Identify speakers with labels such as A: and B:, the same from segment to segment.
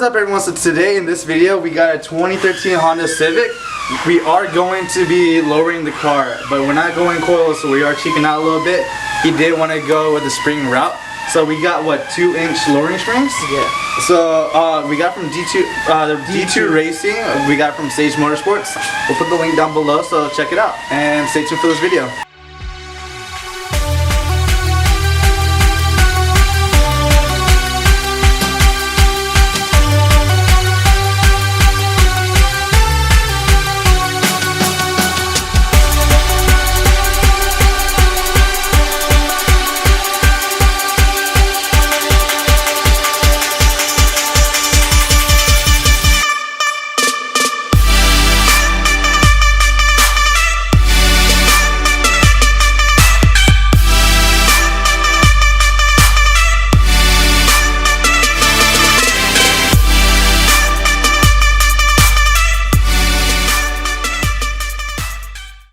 A: up, everyone? So today in this video we got a 2013 Honda Civic. We are going to be lowering the car, but we're not going coil, so we are cheaping out a little bit. He did want to go with the spring route, so we got what, 2-inch lowering springs?
B: Yeah.
A: So we got from D2 Racing. We got from Sage Motorsports. We'll put the link down below, so check it out and stay tuned for this video.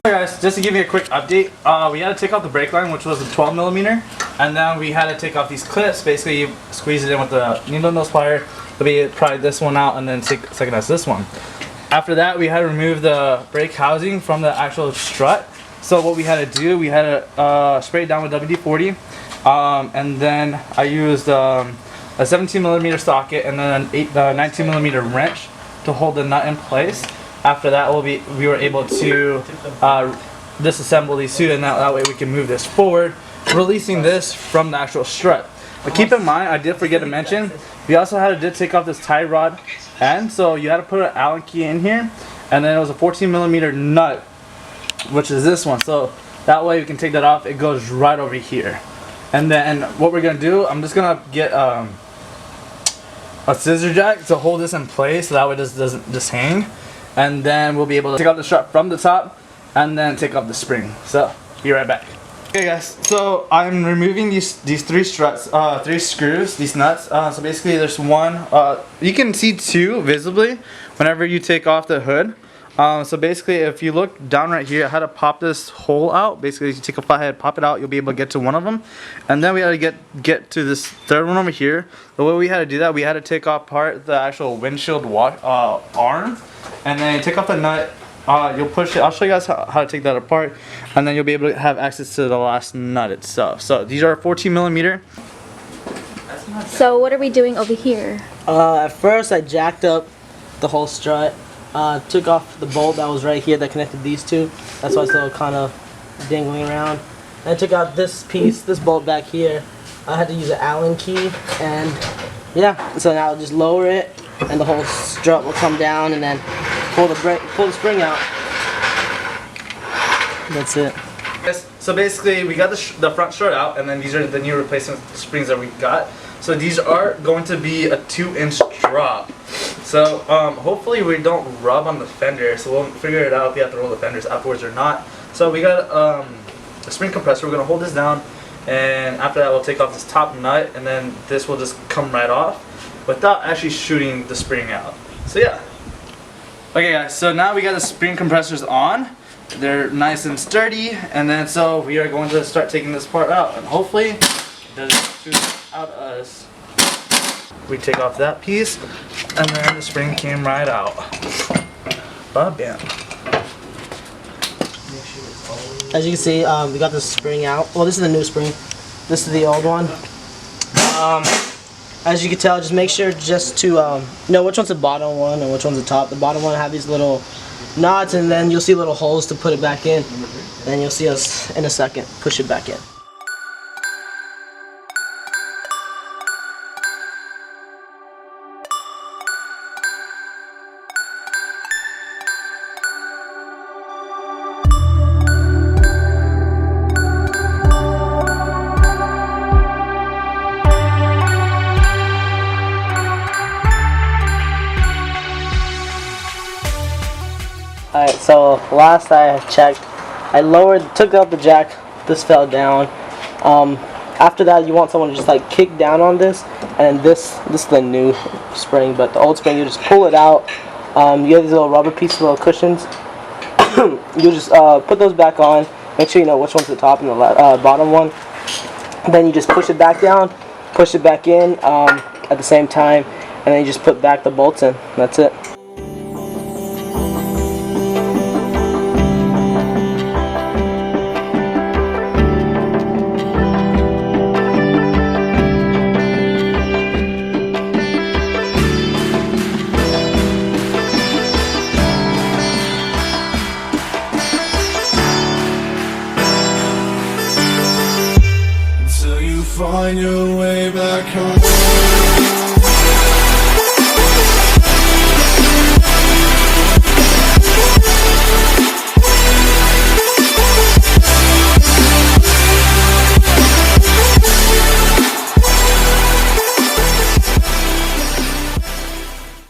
C: Hey guys, just to give you a quick update, we had to take off the brake line, which was a 12mm, and then we had to take off these clips. Basically, you squeeze it in with the needle nose plier. We pry this one out and then second this one. After that, we had to remove the brake housing from the actual strut. So what we had to do, we had to spray it down with WD-40, and then I used a 17mm socket and then a 19mm wrench to hold the nut in place. After that, we were able to disassemble these two, and that way we can move this forward, releasing this from the actual strut. But keep in mind, I did forget to mention, we also had to take off this tie rod end, so you had to put an Allen key in here, and then it was a 14mm nut, which is this one. So that way we can take that off. It goes right over here. And then what we're gonna do, I'm just gonna get a scissor jack to hold this in place, so that way this doesn't just hang. And then we'll be able to take off the strut from the top and then take off the spring. So be right back. Okay guys, so I'm removing these three struts, 3 screws, these nuts. So basically there's one, you can see 2 visibly whenever you take off the hood. So basically if you look down right here, I had to pop this hole out. Basically you take a flathead, pop it out, you'll be able to get to one of them. And then we had to get to this third one over here. The way we had to do that, we had to take off the actual windshield arm. And then take off the nut, you'll push it. I'll show you guys how to take that apart, and then you'll be able to have access to the last nut itself. So these are 14mm.
D: So what are we doing over here?
B: At first I jacked up the whole strut, took off the bolt that was right here that connected these two. That's why it's still kind of dangling around. And I took out this piece, this bolt back here. I had to use an Allen key, and yeah, so now I'll just lower it, and the whole strut will come down, and then pull the spring out. That's it.
C: So basically we got the front strut out, and then these are the new replacement springs that we got. So these are going to be a 2-inch drop. So hopefully we don't rub on the fender, so we'll figure it out if we have to roll the fenders afterwards or not. So we got a spring compressor. We're going to hold this down, and after that we'll take off this top nut, and then this will just come right off without actually shooting the spring out. So yeah. Okay guys, so now we got the spring compressors on. They're nice and sturdy, and then so we are going to start taking this part out, and hopefully it doesn't shoot out us. We take off that piece, and then the spring came right out. Bam.
B: As you can see, we got the spring out. Well, this is the new spring. This is the old one. As you can tell, just make sure just to know which one's the bottom one and which one's the top. The bottom one have these little knots, and then you'll see little holes to put it back in. And you'll see us in a second push it back in. Alright, so last I checked, I took out the jack, this fell down. After that, you want someone to just like kick down on this, and this is the new spring, but the old spring, you just pull it out. You have these little rubber pieces, little cushions. You just put those back on, make sure you know which one's the top and the bottom one. Then you just push it back down, push it back in at the same time, and then you just put back the bolts in. That's it.